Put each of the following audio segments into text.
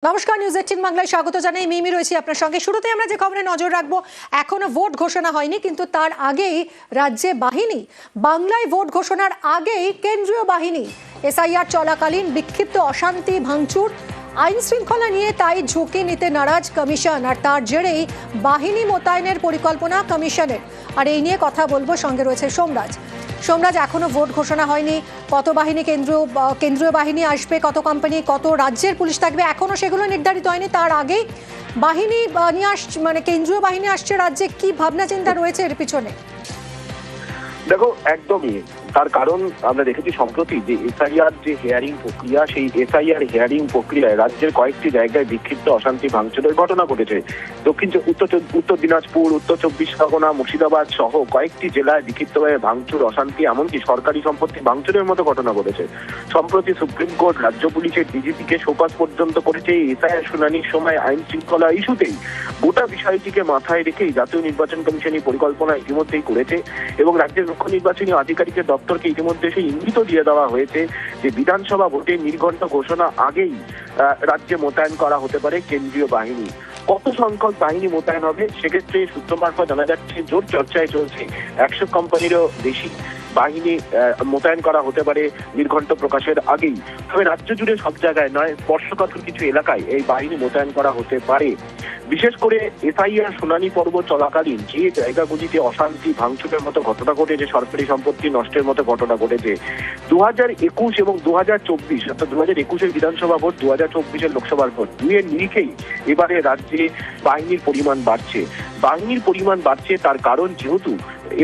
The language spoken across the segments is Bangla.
নমস্কার, নিউজ 18 বাংলায় স্বাগত জানাই। মিমি রয়েছি আপনার সঙ্গে। শুরুতে আমরা যে খবরে নজর রাখবো, এখনো ভোট ঘোষণা হয়নি, কিন্তু তার আগেই রাজ্যে বাহিনী, বাংলায় ভোট ঘোষণার আগেই কেন্দ্রীয় বাহিনী এসআইআর চলাকালীন বিক্ষিপ্ত অশান্তি ভাঙচুর, আইন শৃঙ্খলা নিয়ে তাই ঝুঁকি নিতে নারাজ কমিশন, আর তার জেরেই বাহিনী মোতায়েনের পরিকল্পনা কমিশনের। আর এই নিয়ে কথা বলবো, সঙ্গে রয়েছে সোমরাজ। সোমরাজ, এখনো ভোট ঘোষণা হয়নি, কত বাহিনী কেন্দ্রীয় বাহিনী আসবে, কত কোম্পানি, কত রাজ্যের পুলিশ থাকবে, এখনো সেগুলো নির্ধারিত হয়নি। তার আগেই বাহিনী নিয়ে আসছে, মানে কেন্দ্রীয় বাহিনী আসছে রাজ্যে, কি ভাবনা চিন্তা রয়েছে এর পিছনে? দেখো, একদমই তার কারণ আমরা দেখেছি সম্প্রতি যে এসআইআর যে হিয়ারিং প্রক্রিয়া, সেই এসআইআর হিয়ারিং প্রক্রিয়ায় রাজ্যের কয়েকটি জায়গায় বিক্ষিপ্ত অশান্তি ভাঙচুরের ঘটনা ঘটেছে। উত্তর দিনাজপুর, উত্তর 24 পরগনা, মুর্শিদাবাদ সহ কয়েকটি জেলায় বিক্ষিপ্তভাবে ভাঙচুর, অশান্তি, এমনকি সরকারি সম্পত্তি ভাঙচুরের মতো ঘটনা ঘটেছে। সম্প্রতি সুপ্রিম কোর্ট রাজ্য পুলিশের ডিজিপিকে শোকজ পর্যন্ত করেছে এই এসআইআর শুনানির সময় আইন শৃঙ্খলা ইস্যুতেই। গোটা বিষয়টিকে মাথায় রেখেই জাতীয় নির্বাচন কমিশন এই পরিকল্পনা ইতিমধ্যেই করেছে এবং রাজ্যের মুখ্য নির্বাচনী আধিকারিকের দপ্তরকে ইতিমধ্যে সেই ইঙ্গিত দিয়ে দেওয়া হয়েছে যে বিধানসভা ভোটের নির্ঘণ্ট ঘোষণা আগেই রাজ্যে মোতায়েন করা হতে পারে কেন্দ্রীয় বাহিনী। কত সংখ্যক বাহিনী মোতায়েন হবে সেক্ষেত্রে সূত্র মারফত জানা যাচ্ছে, জোর চর্চায় চলছে 100 কোম্পানিরও বেশি বাহিনী মোতায়েন করা হতে পারে নির্ঘণ্ট প্রকাশের আগেই। তবে রাজ্য জুড়ে সব জায়গায় নয়, স্পর্শকাতর কিছু এলাকায় এই বাহিনী মোতায়েন করা হতে পারে। বিশেষ করে এসআইআর শুনানি পর্ব চলাকালীন যে জায়গাগুলিতে অশান্তি ভাঙচুরের মতো ঘটনা ঘটেছে, সরকারি সম্পত্তি নষ্টের মতো ঘটনা ঘটেছে, 2021 এবং 2024, অর্থাৎ 2021-এর বিধানসভা ভোট, 2024-এর লোকসভার ভোট, দুইয়ের নিরিখেই এবারে রাজ্যে বাহিনীর পরিমাণ বাড়ছে। বাহিনীর পরিমাণ বাড়ছে তার কারণ, যেহেতু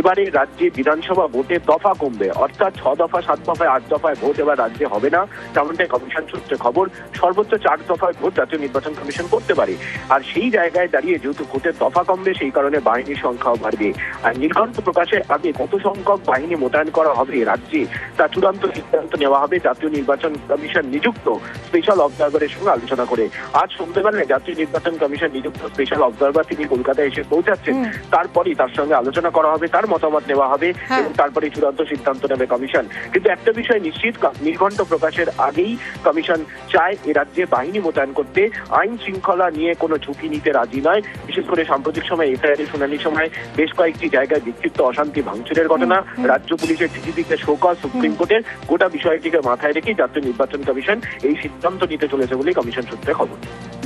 এবারে রাজ্যে বিধানসভা ভোটের দফা কমবে, অর্থাৎ 6 দফা, 7 দফায়, 8 দফায় ভোট এবার রাজ্যে হবে না, তেমনটাই কমিশন সূত্রে খবর। সর্বোচ্চ 4 দফায় ভোট জাতীয় নির্বাচন কমিশন করতে পারে। আর সেই জায়গায় দাঁড়িয়ে যেহেতু ভোটের দফা কমবে, সেই কারণে বাহিনীর সংখ্যাও বাড়বে। আর নির্ঘণ্ট প্রকাশের আগে কত সংখ্যক বাহিনী মোতায়েন করা হবে রাজ্যে, তা চূড়ান্ত সিদ্ধান্ত নেওয়া হবে জাতীয় নির্বাচন কমিশন নিযুক্ত স্পেশাল অবজারভারের সঙ্গে আলোচনা করে। আজ সন্ধ্যেবেলায় জাতীয় নির্বাচন কমিশন নিযুক্ত স্পেশাল অবজারভার তিনি কলকাতায় এসে পৌঁছাচ্ছেন। তারপরই তার সঙ্গে আলোচনা করা হবে, তার মতামত নেওয়া হবে এবং তারপরে চূড়ান্ত সিদ্ধান্ত নেবে কমিশন। কিন্তু একটা বিষয় নিশ্চিত, নির্ঘণ্ট প্রকাশের আগেই কমিশন চায় এ রাজ্যে বাহিনী মোতায়েন করতে। আইন শৃঙ্খলা নিয়ে কোনো ঝুঁকি নিতে রাজি নয়। বিশেষ করে সাম্প্রতিক সময় এসআইআর শুনানির সময় বেশ কয়েকটি জায়গায় বিক্ষিপ্ত অশান্তি ভাঙচুরের ঘটনা, রাজ্য পুলিশের ডিজিপিকে শোকজ সুপ্রিম কোর্টের, গোটা বিষয়টিকে মাথায় রেখে জাতীয় নির্বাচন কমিশন এই সিদ্ধান্ত নিতে চলেছে বলে কমিশন সূত্রে খবর।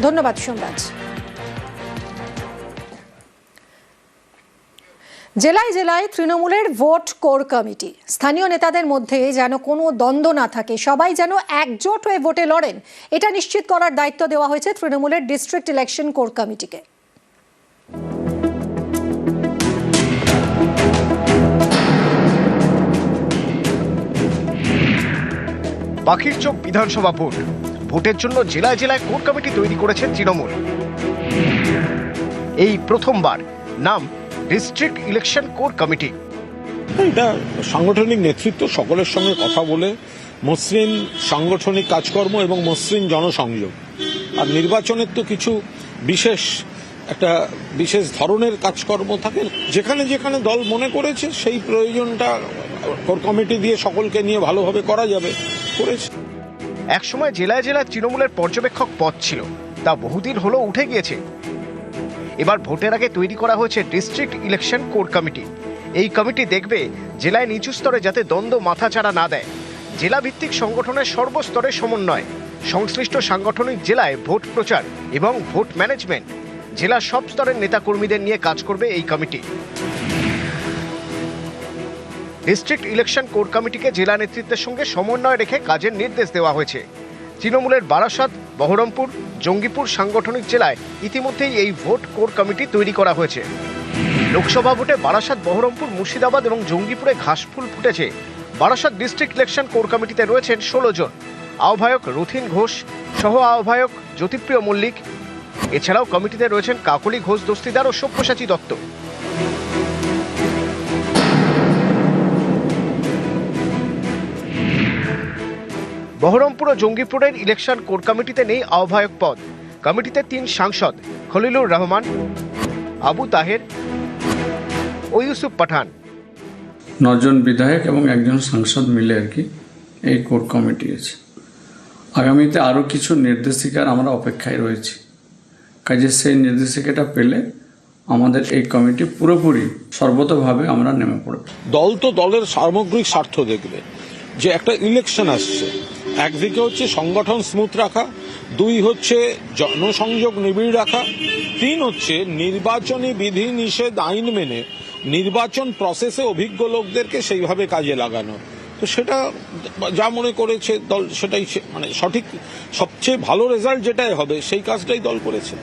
ধন্যবাদ সোমরাজ। জেলায় জেলায় তৃণমূলের ভোট কোর কমিটি, স্থানীয় নেতাদের মধ্যে যেন কোনো দ্বন্দ্ব না থাকে, সবাই যেন একজোট হয়ে ভোটে লড়েন, এটা নিশ্চিত করার দায়িত্ব দেওয়া হয়েছে তৃণমূলের ডিস্ট্রিক্ট ইলেকশন কোর কমিটিকে। পাখির চোখ বিধানসভা ভোট, ভোটের জন্য জেলায় জেলায় কোর কমিটি তৈরি করেছে তৃণমূল। এই প্রথমবার নাম ডিস্ট্রিক্ট ইলেকশন কোর কমিটি। এটা সাংগঠনিক নেতৃত্ব সকলের সঙ্গে কথা বলে মসৃণ সাংগঠনিক কাজকর্ম এবং মসৃণ জনসংযোগ। আর নির্বাচনের তো কিছু বিশেষ ধরনের কাজকর্ম থাকে, যেখানে যেখানে দল মনে করেছে সেই প্রয়োজনটা কোর কমিটি দিয়ে সকলকে নিয়ে ভালোভাবে করা যাবে করেছে। একসময় জেলায় জেলায় তৃণমূলের পর্যবেক্ষক পদ ছিল, তা বহুদিন হলো উঠে গিয়েছে। এবার ভোটের আগে তৈরি করা হয়েছে ডিস্ট্রিক্ট ইলেকশন কোর কমিটি। এই কমিটি দেখবে জেলায় নিচু স্তরে যাতে দ্বন্দ্ব মাথাচাড়া না দেয়, জেলা ভিত্তিক সংগঠনের সর্বস্তরে সমন্বয়, সংশ্লিষ্ট সাংগঠনিক জেলায় ভোট প্রচার এবং ভোট ম্যানেজমেন্ট, জেলার সব স্তরের নেতাকর্মীদের নিয়ে কাজ করবে এই কমিটি। ডিস্ট্রিক্ট ইলেকশন কোর কমিটিকে জেলা নেতৃত্বের সঙ্গে সমন্বয় রেখে কাজের নির্দেশ দেওয়া হয়েছে। তৃণমূলের বারাসাত, বহরমপুর, জঙ্গিপুর সাংগঠনিক জেলায় ইতিমধ্যেই এই ভোট কোর কমিটি তৈরি করা হয়েছে। লোকসভা ভোটে বারাসাত, বহরমপুর, মুর্শিদাবাদ এবং জঙ্গিপুরে ঘাসফুল ফুটেছে। বারাসাত ডিস্ট্রিক্ট ইলেকশন কোর কমিটিতে রয়েছেন 16 জন, আহ্বায়ক রথিন ঘোষ, সহ আহ্বায়ক জ্যোতিপ্রিয় মল্লিক। এছাড়াও কমিটিতে রয়েছেন কাকলি ঘোষ দস্তিদার ও সব্যসাচী দত্ত। বহরমপুর ও জঙ্গিপুরের ইলেকশন কোর কমিটিতে নেই আহ্বায়ক পদ। কমিটিতে 3 সাংসদ, খলিলুর রহমান, আবু তাহের ও ইউসুফ পাঠান। 9 জন বিধায়ক এবং 1 জন সাংসদ মিলে আর কি এই কোর কমিটি আছে। আগামীতে আরও কিছু নির্দেশিকার আমরা অপেক্ষায় রয়েছি। কাজে সেই নির্দেশিকাটা পেলে আমাদের এই কমিটি পুরোপুরি সর্বতভাবে আমরা নেমে পড়ব। দল তো দলের সামগ্রিক স্বার্থ দেখবে, যে একটা ইলেকশন আসছে, একদিকে হচ্ছে সংগঠন স্মুথ রাখা, 2 হচ্ছে জনসংযোগ নিবিড় রাখা, 3 হচ্ছে নির্বাচনী বিধি নিষেধ আইন মেনে নির্বাচন প্রসেসে অভিজ্ঞ লোকদেরকে সেইভাবে কাজে লাগানো। তো সেটা যা মনে করেছে দল, সেটাই মানে সঠিক, সবচেয়ে ভালো রেজাল্ট যেটাই হবে সেই কাজটাই দল করেছে।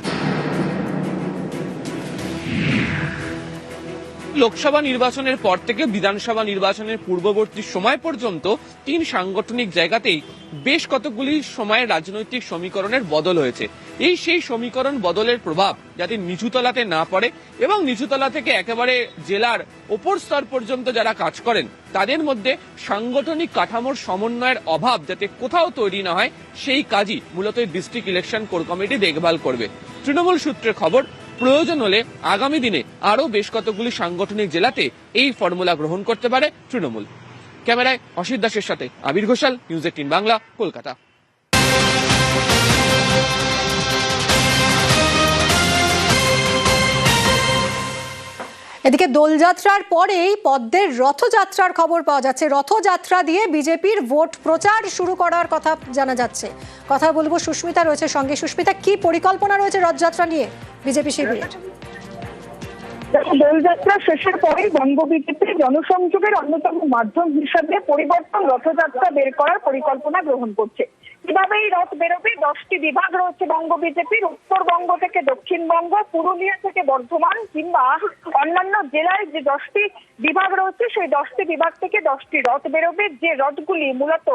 লোকসভা নির্বাচনের পর থেকে বিধানসভা নির্বাচনের পূর্ববর্তী সময় পর্যন্ত 3 সাংগঠনিক জায়গাতেই বেশ কতগুলি সময়ের রাজনৈতিক সমীকরণের বদল হয়েছে। সেই সমীকরণ বদলের প্রভাব যাতে নিচুতলাতে না পড়ে এবং নিচুতলা থেকে একেবারে জেলার ওপর স্তর পর্যন্ত যারা কাজ করেন তাদের মধ্যে সাংগঠনিক কাঠামোর সমন্বয়ের অভাব যাতে কোথাও তৈরি না হয়, সেই কাজই মূলত ডিস্ট্রিক্ট ইলেকশন কোর কমিটি দেখভাল করবে। তৃণমূল সূত্রের খবর, প্রয়োজন হলে আগামী দিনে আরো বেশ কতগুলি সাংগঠনিক জেলাতে এই ফর্মুলা গ্রহণ করতে পারে তৃণমূল। ক্যামেরায় অসিত দাসের সাথে আবির ঘোষাল, নিউজ 18 বাংলা, কলকাতা। এদিকে দোলযাত্রার পরেই পদ্মের রথযাত্রার খবর পাওয়া যাচ্ছে। রথযাত্রা দিয়ে বিজেপির ভোট প্রচার শুরু করার কথা জানা যাচ্ছে। কথা বলবো, সুস্মিতা রয়েছে সঙ্গে। সুস্মিতা, কি পরিকল্পনা রয়েছে রথযাত্রা নিয়ে বিজেপি শিবিরের? দোলযাত্রা শেষের পরেই বঙ্গ বিজেপি জনসংযোগের অন্যতম মাধ্যম হিসাবে পরিবর্তন রথযাত্রা বের করার পরিকল্পনা গ্রহণ করছে। কিভাবে এই রথ বেরোবে? 10টি বিভাগ রয়েছে বঙ্গ বিজেপির। উত্তরবঙ্গ থেকে দক্ষিণবঙ্গ, পুরুলিয়া থেকে বর্ধমান কিংবা অন্যান্য জেলায় যে 10টি বিভাগ রয়েছে সেই 10টি বিভাগ থেকে 10টি রথ বেরোবে, যে রথগুলি মূলত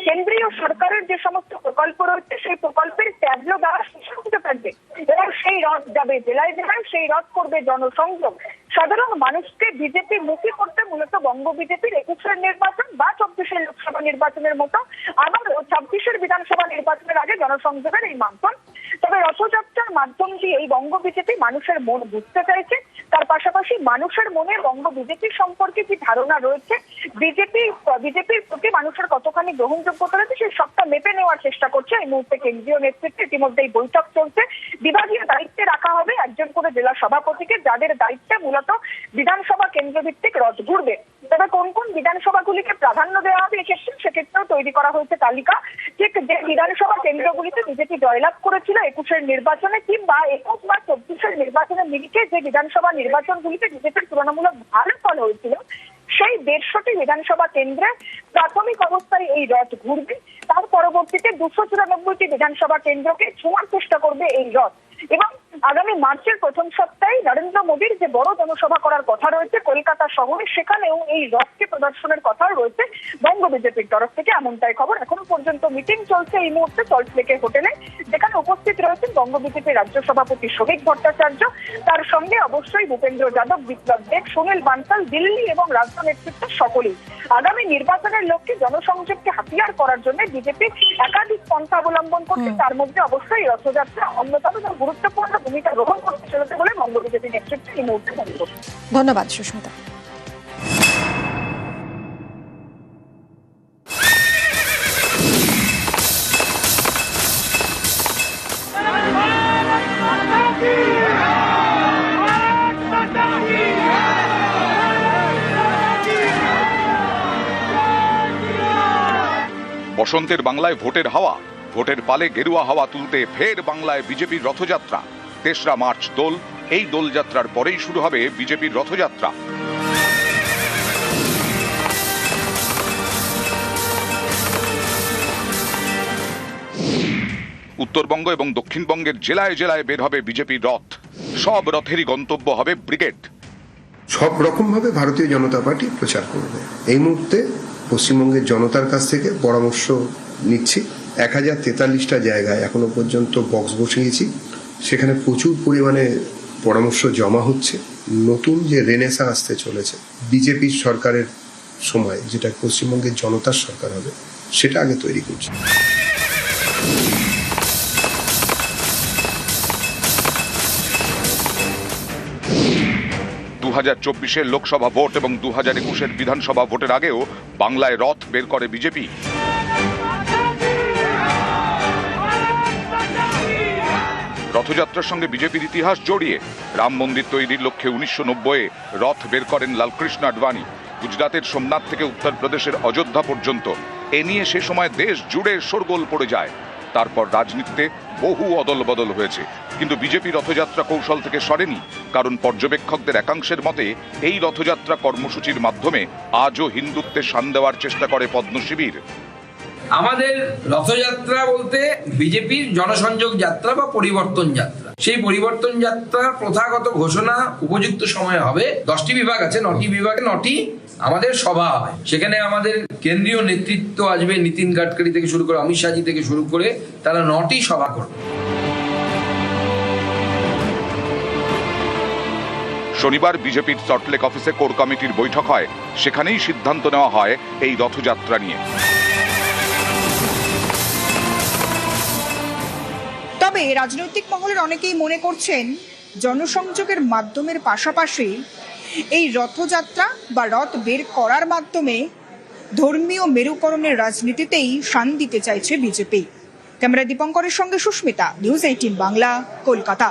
কেন্দ্রীয় সরকারের যে সমস্ত প্রকল্প রয়েছে সেই প্রকল্পের ট্যাবলো দ্বারা সুসজ্জিত থাকবে এবং সেই রথ যাবে জেলায় জেলায়, সেই রথ করবে জনসংযোগ। সাধারণ মানুষকে বিজেপি মুখী করতে মূলত বঙ্গ বিজেপির 21-এর নির্বাচন বা 24-এর লোকসভা নির্বাচনের মতো আবার 26-এর বিধানসভা নির্বাচনের আগে জনসংযোগের এই মাধ্যম। তবে রথযাত্রার মাধ্যম দিয়ে এই বঙ্গ বিজেপি মানুষের মন বুঝতে চাইছে। তার পাশাপাশি মানুষের মনে বঙ্গ বিজেপি সম্পর্কে কি ধারণা রয়েছে, বিজেপির প্রতি মানুষের কতখানি গ্রহণযোগ্যতা রয়েছে, সেই সবটা মেপে নেওয়ার চেষ্টা করছে এই মুহূর্তে কেন্দ্রীয় নেতৃত্বে। ইতিমধ্যেই বৈঠক চলছে। বিভাগীয় দায়িত্বে রাখা হবে একজন করে জেলা সভাপতিকে, যাদের দায়িত্বে মূলত বিধানসভা কেন্দ্রভিত্তিক রথ ঘুরবে। তবে কোন কোন বিধানসভাগুলিকে প্রাধান্য দেওয়া হবে এক্ষেত্রে, সেক্ষেত্রেও তৈরি করা হয়েছে তালিকা। ঠিক যে বিধানসভা কেন্দ্রগুলিতে বিজেপি জয়লাভ করেছিল 21-এর নির্বাচনে কিংবা 21 বা 24-এর নির্বাচনের নিরিখে যে বিধানসভা নির্বাচনগুলিতে বিজেপির তুলনামূলক ভালো ফল হয়েছিল, সেই 150টি বিধানসভা কেন্দ্রে প্রাথমিক অবস্থায় এই রথ ঘুরবে। তার পরবর্তীতে 294টি বিধানসভা কেন্দ্রকে ছোঁয়ার চেষ্টা করবে এই রথ। এবং আগামী মার্চের প্রথম সপ্তাহে নরেন্দ্র মোদীর যে বড় জনসভা করার কথা রয়েছে কলকাতা শহরে, সেখানেও এই রথকে প্রদর্শনের কথা রয়েছে বঙ্গ বিজেপির তরফ থেকে, এমনটাই খবর। এখনো পর্যন্ত মিটিং চলছে এই মুহূর্তে সল্টলেকের হোটেলে, যেখানে উপস্থিত রয়েছেন বঙ্গ বিজেপির রাজ্য সভাপতি শ্রমিক ভট্টাচার্য, তার সঙ্গে অবশ্যই ভূপেন্দ্র যাদব, বিপ্লব দেব, সুনীল বানসাল, দিল্লি এবং রাজ্য নেতৃত্ব সকলেই। আগামী নির্বাচনের লক্ষ্যে জনসংযোগকে হাতিয়ার করার জন্য বিজেপি একাধিক পন্থা অবলম্বন করছে। তার মধ্যে অবশ্যই রথযাত্রা অন্যতম গুরুত্বপূর্ণ ভূমিকা গ্রহণ করতে চলেছে বলে বঙ্গ বিজেপি নেতৃত্ব এই মুহূর্তে মনে করছে। ধন্যবাদ সুস্মিতা। বসন্তের বাংলায় ভোটের হাওয়া, ভোটের পালে গেরুয়া হাওয়া তুলতে ফের বাংলায় বিজেপির রথযাত্রা। 3রা মার্চ দোল, এই দোলযাত্রার পরেই শুরু হবে বিজেপির রথযাত্রা। উত্তরবঙ্গ এবং দক্ষিণবঙ্গের জেলায় জেলায় বের হবে বিজেপির রথ। সব রথেরই গন্তব্য হবে ব্রিগেড। সব রকম ভাবে ভারতীয় জনতা পার্টি প্রচার করবে। এই মুহূর্তে পশ্চিমবঙ্গের জনতার কাছ থেকে পরামর্শ নিচ্ছি। 1043টা জায়গায় এখনো পর্যন্ত বক্স বসিয়েছি, সেখানে প্রচুর পরিমাণে পরামর্শ জমা হচ্ছে। নতুন যে রেনেসা আসতে চলেছে বিজেপির সরকারের সময়, যেটা পশ্চিমবঙ্গের জনতার সরকার হবে, সেটা আগে তৈরি করছে। 2024-এর লোকসভা ভোট এবং 2021-এর বিধানসভা ভোটের আগেও বাংলায় রথ বের করে বিজেপি। রথযাত্রার সঙ্গে বিজেপির ইতিহাস জড়িয়ে। রাম মন্দির তৈরির লক্ষ্যে 1990-এ রথ বের করেন লালকৃষ্ণ আডবাণী। গুজরাটের সোমনাথ থেকে উত্তরপ্রদেশের অযোধ্যা পর্যন্ত এ নিয়ে সে সময় দেশ জুড়ে শোরগোল পড়ে যায়। তারপর রাজনীতিতে বহু অদল বদল হয়েছে, কিন্তু বিজেপি রথযাত্রা কৌশল থেকে সরেনি। কারণ পর্যবেক্ষকদের একাংশের মতে এই রথযাত্রা কর্মসূচির মাধ্যমে আজও হিন্দুত্বে শান দেওয়ার চেষ্টা করে পদ্ম শিবির। আমাদের রথযাত্রা বলতে বিজেপির জনসংযোগ যাত্রা বা পরিবর্তন যাত্রা, সেই পরিবর্তন যাত্রার প্রথাগত ঘোষণা উপযুক্ত সময়ে হবে। 10টি বিভাগ আছে, 9টি বিভাগে 9টি আমাদের সভা হবে। সেখানে আমাদের কেন্দ্রীয় নেতৃত্ব আসবে, নীতিন গাডকারি থেকে শুরু করে অমিত শাহজি থেকে শুরু করে, তারা 9টি সভা করবে। শনিবার বিজেপির সল্টলেক অফিসে কোর কমিটির বৈঠক হয়। সেখানেই সিদ্ধান্ত নেওয়া হয় এই রথযাত্রা নিয়ে। তবে রাজনৈতিক মহলের অনেকেই মনে করছেন জনসংযোগের মাধ্যমের পাশাপাশি এই রথযাত্রা বা রথ বের করার মাধ্যমে ধর্মীয় মেরুকরণের রাজনীতিতেই শান দিতে চাইছে বিজেপি। ক্যামেরা দীপঙ্করের সঙ্গে সুস্মিতা, নিউজ 18 বাংলা, কলকাতা।